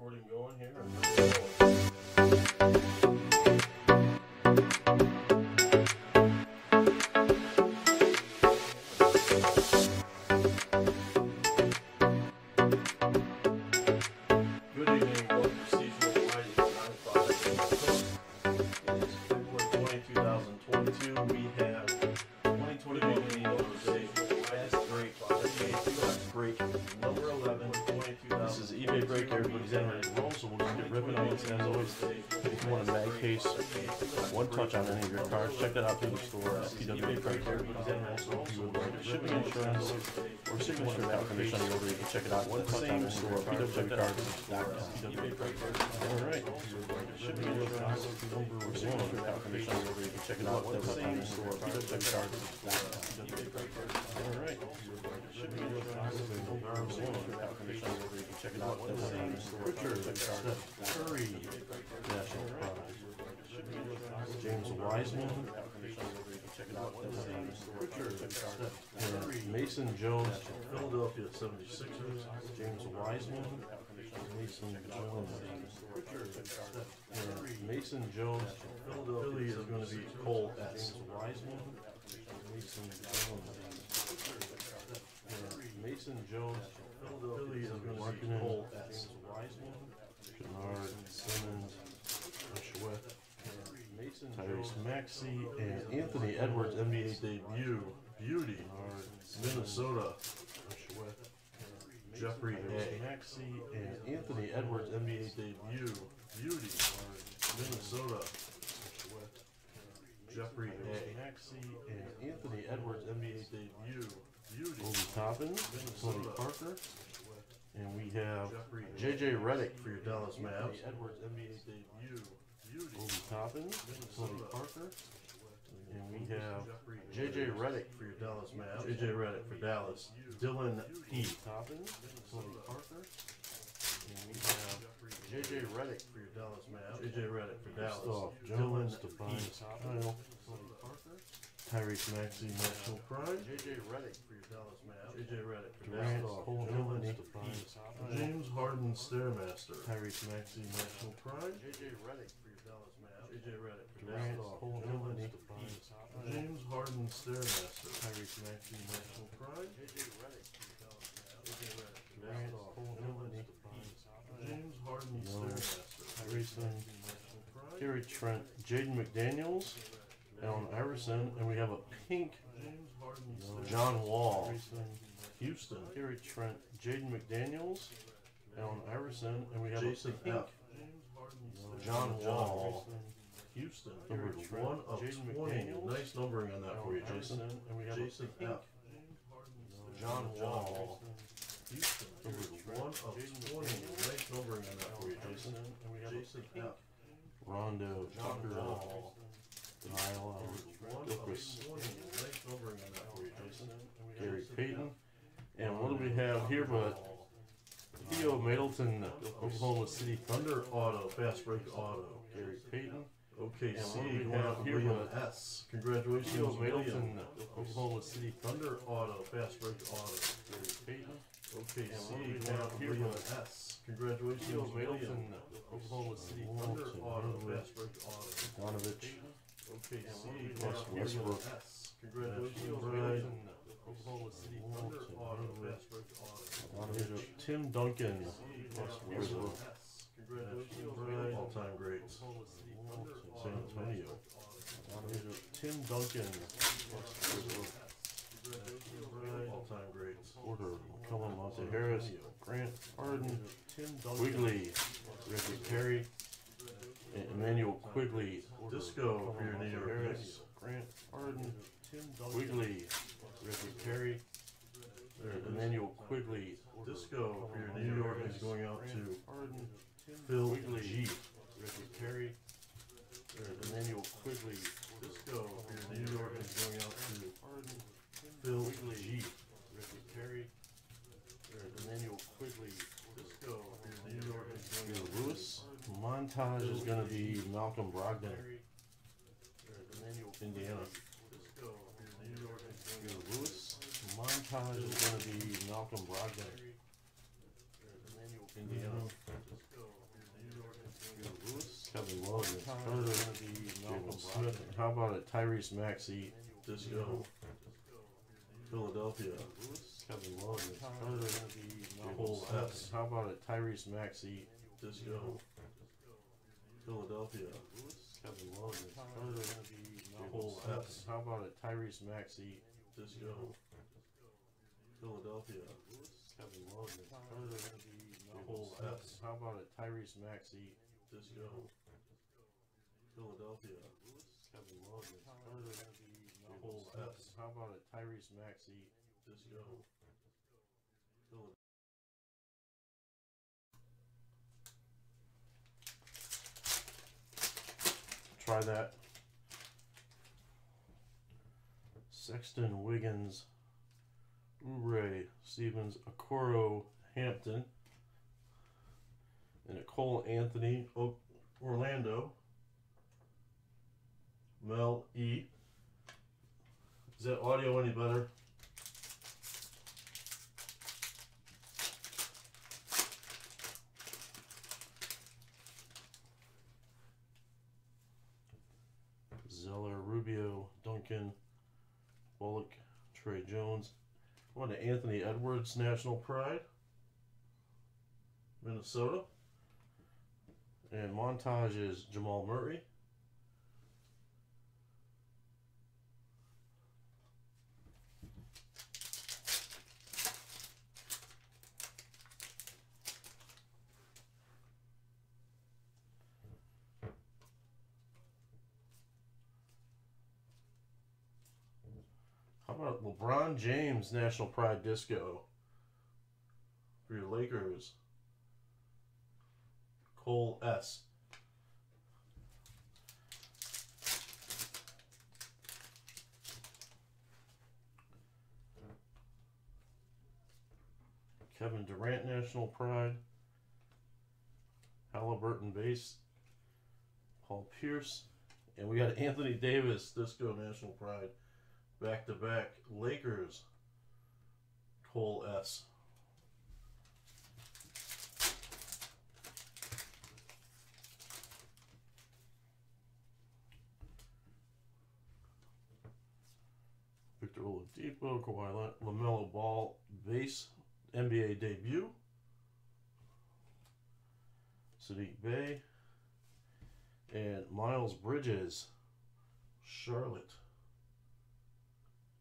recording going here. Good evening, welcome to Seasonal Light 95. It is February 20, 2022. We have 2021 Mosaic last break number 11. This is eBay break. Everybody's in ready to roll, so we'll just get ripping on it. As always, if you want a mag case, one touch on any of your cards, check that out through the store. SPW break. Everybody's in ready to roll, so if you would like shipping insurance or signature out condition on the order, you can check it out. One touch on the store. PW cards. All right. Shipping insurance or signature out condition on the order, you can check it out. One touch on the store. PW cards. All right. Shipping insurance or signature out condition on the order, you can check it out. One touch on the store. Curry. National Prize. James Wiseman. And Mason Jones, Philadelphia 76ers. James Wiseman. Mason Jones. And Mason Jones, Philadelphia is going to be Cole S. Wiseman. Mason Jones. And Mason Jones, Philadelphia is going to be Cole S. Wiseman. Kennard, Simmons, Swift, Tyrese Maxey, and Anthony Edwards NBA debut. Beauty, Minnesota. Jeffrey Maxey, and Anthony Edwards NBA debut. Beauty, Minnesota. Jeffrey Maxey, and Anthony Edwards NBA debut. Beauty, Obi Toppin, Tony Parker. And we have JJ Redick for your Dallas Mavs. Edwards NBA debut. Obi Toppin, Tony Parker. And we have JJ Redick for your Dallas Mavs. JJ Redick for Dallas. Dylan P. Toppin, Tony Parker. And we have JJ Redick for your Dallas Mavs. JJ Redick for Dallas. Dylan P. Kyle, Tony Parker. Tyrese Maxey, National Pride. JJ Redick for your Dallas Mavs. JJ Redick for Dallas. James Harden, Stairmaster. Tyrese Maxey, National Pride. JJ Redick for your Dallas Mavs. JJ Redick for Dallas. James Harden, Stairmaster. Tyrese Maxey, National Pride. JJ Redick for your Dallas Mavs. James Harden, Stairmaster. Tyrese National Pride. Gary Trent, Jaden McDaniels. Allen Iverson, and we have a pink John Wall, Houston. Gary Trent, Jaden McDaniels, Allen Iverson, and we have Jason a pink John Wall, Houston. Number 1 of 20. Nice numbering on that for you, Jason. And we have Jason F. John Wall, Houston. Number 1 of 20. Nice numbering on that for you, Jason. And we have Jason F. Rondo, Tucker Wall. Gary Payton, and what do we have here but Theo Middleton, Oklahoma City Thunder auto, fast break auto. Gary Payton. OKC, we have here but S. Congratulations, Theo Middleton, Oklahoma City Thunder auto, fast break auto. Gary Payton. OKC, we have here but S. Congratulations, Theo Middleton, Oklahoma City Thunder auto, fast break auto. Donovich. OKC, plus Westbrook. Congratulations, Brian. Oklahoma City Thunder auto, fast break auto. Tim Duncan, plus Westbrook. Congratulations, Brian. All-time greats. San Antonio. Tim Duncan, plus Westbrook. All-time greats. Order McCullum, Monte Harris, Grant Harden, Tim Quigley, Reggie Perry. Emmanuel Quigley, Disco for your New York Knicks. Grant Harden, Tim Quigley, Reggie Perry. Emmanuel Quigley, Disco for your New York is going out to Harden, Phil G. Reggie Perry. Emmanuel Quigley, Disco for your New York is going out to Harden, Phil G. Reggie Perry. Emmanuel Quigley, Disco for your New York is going out to Lewis. Montage is going to be Malcolm Brogdon, Indiana. Lewis. Montage is going to be Malcolm Brogdon, Indiana. Smith. How about it? Tyrese Maxey, Disco, Philadelphia. Kevin Love, Cole S. How about it? Tyrese Maxey, Disco, Philadelphia. Kevin Love, Cole S. How about it? Tyrese Maxey, Disco, Philadelphia. Kevin Love, Cole S. How about it? Tyrese Maxey, Disco, Philadelphia. Kevin Love, Cole S. How about it? Tyrese Maxey, Disco, Philadelphia. Try that. Sexton, Wiggins, Oubre, Stevens, Okoro, Hampton, and a Cole Anthony, Orlando, Mel E. Is that audio any better? Zeller, Rubio, Duncan, Bullock, Trey Jones. On to Anthony Edwards, National Pride, Minnesota. And Montage is Jamal Murray. How about LeBron James, National Pride Disco for your Lakers? Cole S. Kevin Durant, National Pride. Halliburton base. Paul Pierce. And we got Anthony Davis, Disco, National Pride. Back-to-back Lakers, Cole S. Victor Oladipo, Kawhi LaMelo Ball, base, NBA debut. Sadiq Bey. And Miles Bridges, Charlotte.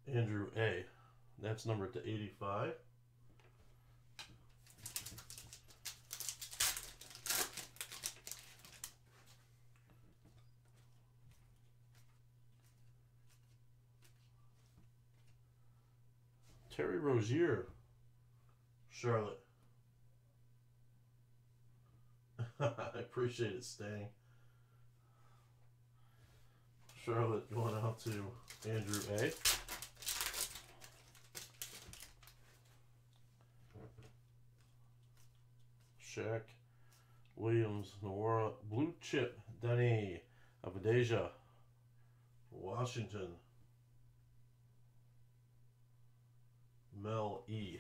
Andrew A. That's numbered to 85. Terry Rozier, Charlotte. I appreciate it, Stang. Charlotte going out to Andrew A. Shaq, Williams, Nowara, Blue Chip, Denny, Abadeja, Washington, Mel E.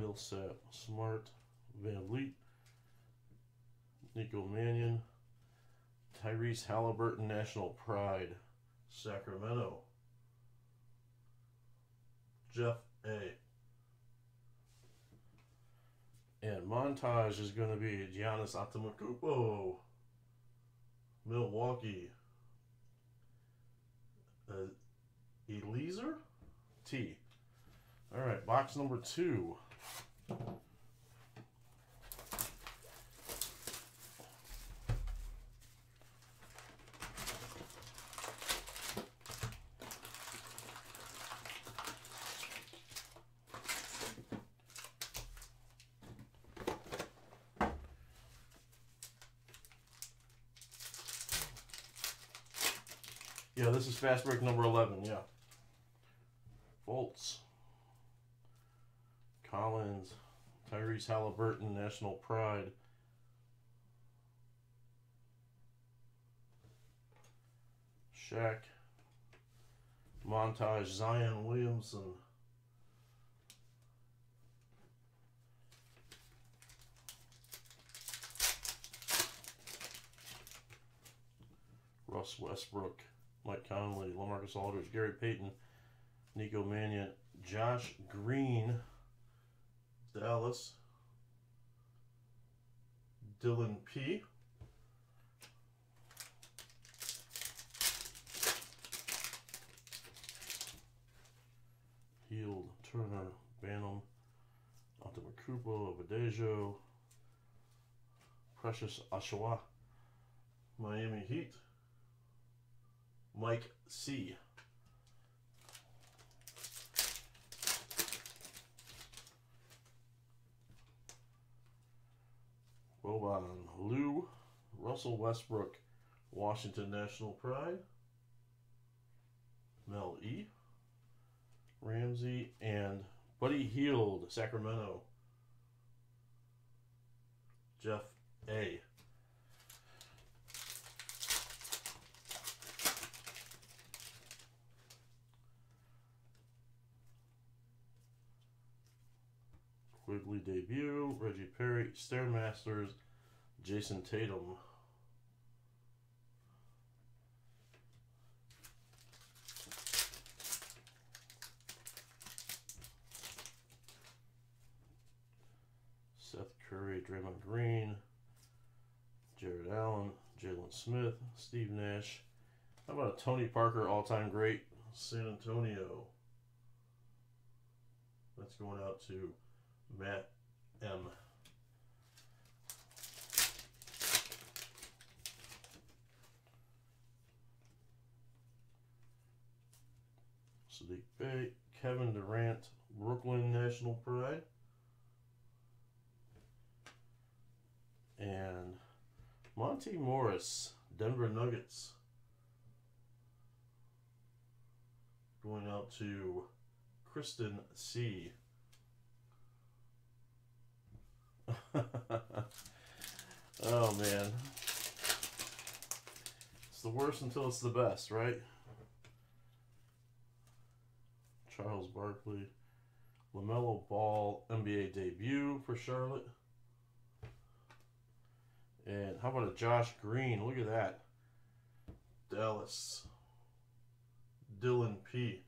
Millsap, Smart, Van Vliet, Nico Mannion, Tyrese Halliburton, National Pride, Sacramento, Jeff A. And Montage is going to be Giannis Antetokounmpo, Milwaukee, Eliezer T. All right, box number 2. Yeah, this is fast break number 11, yeah. Fultz, Collins, Tyrese Halliburton, National Pride. Shaq, Montage, Zion Williamson, Russ Westbrook, Mike Conley, LaMarcus Aldridge, Gary Payton, Nico Mannion, Josh Green, Dallas, Dylan P. Heald, Turner, Banham, Antetokounmpo, Badejo, Precious Achiuwa, Miami Heat, Mike C. Boban, Lou, Russell Westbrook, Washington National Pride, Mel E. Ramsey, and Buddy Hield, Sacramento, Jeff A. Quigley debut, Reggie Perry, Stairmasters, Jason Tatum. Seth Curry, Draymond Green, Jared Allen, Jalen Smith, Steve Nash. How about a Tony Parker all-time great, San Antonio? That's going out to Matt M. Sadiq Bey, Kevin Durant, Brooklyn National Pride, and Monty Morris, Denver Nuggets, going out to Kristen C. Oh man, it's the worst until it's the best, right? Charles Barkley, LaMelo Ball, NBA debut for Charlotte. And how about a Josh Green? Look at that. Dallas. Dylan P.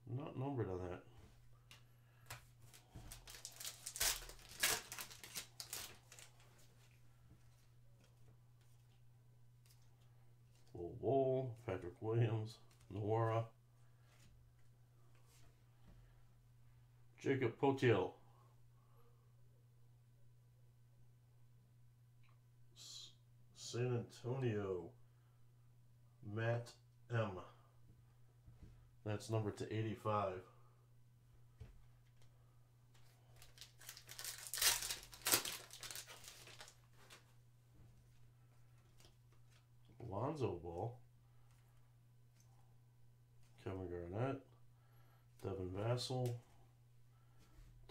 Not numbered on that. Lil Wall, Patrick Williams, Noara, Jacob Potiel, San Antonio, Matt M. That's numbered to 85. Lonzo Ball, Kevin Garnett, Devin Vassell,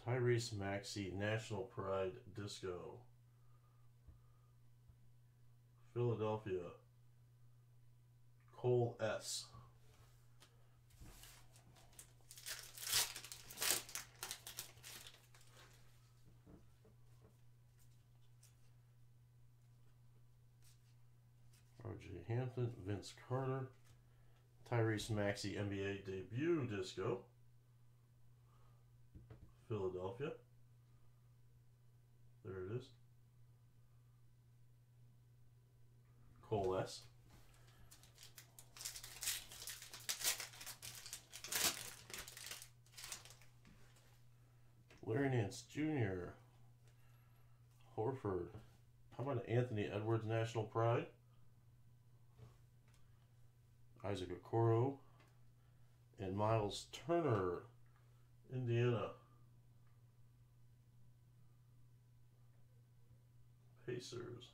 Tyrese Maxey, National Pride Disco, Philadelphia, Cole S. RJ Hampton, Vince Carter, Tyrese Maxey NBA debut disco, Philadelphia. There it is. Cole S. Larry Nance Jr. Horford. How about Anthony Edwards, National Pride? Isaac Okoro. And Miles Turner, Indiana. Pacers.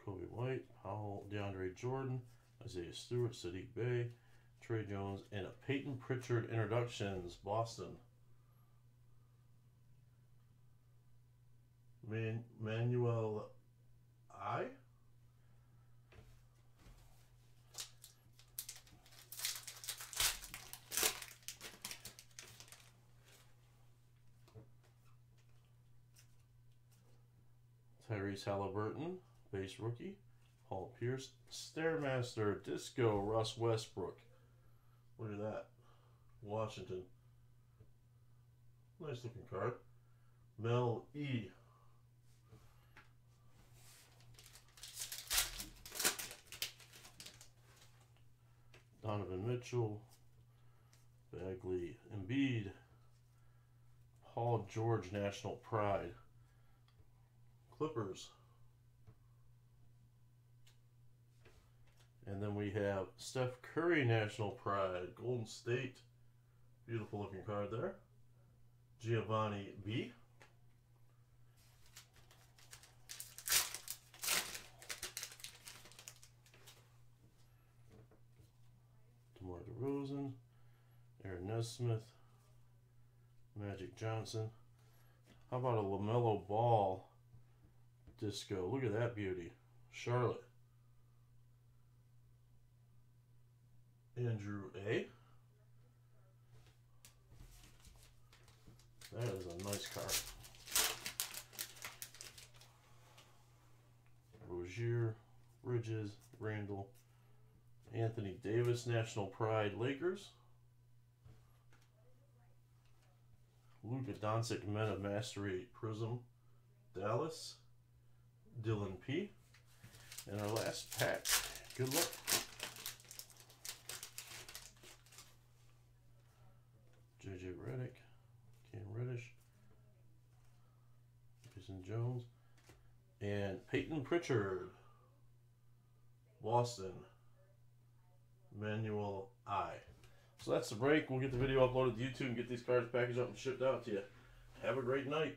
Kobe White, Powell, DeAndre Jordan, Isaiah Stewart, Sadiq Bey, Trey Jones, and a Peyton Pritchard introductions, Boston. Manuel I. Tyrese Halliburton, base rookie. Paul Pierce, Stairmaster, Disco, Russ Westbrook. Look at that. Washington. Nice looking card. Mel E. Donovan Mitchell, Bagley, Embiid, Paul George, National Pride, Clippers. And then we have Steph Curry, National Pride, Golden State. Beautiful looking card there. Giovanni B. DeMar DeRozan, Aaron Nesmith, Magic Johnson. How about a LaMelo Ball Disco? Look at that beauty. Charlotte. Andrew A. That is a nice card. Rozier, Bridges, Randall, Anthony Davis, National Pride, Lakers. Luka Doncic, Men of Mastery, Prism, Dallas. Dylan P. And our last pack. Good luck. JJ Redick, Cam Reddish, Jason Jones, and Peyton Pritchard, Boston, Manuel I. So that's the break. We'll get the video uploaded to YouTube and get these cards packaged up and shipped out to you. Have a great night.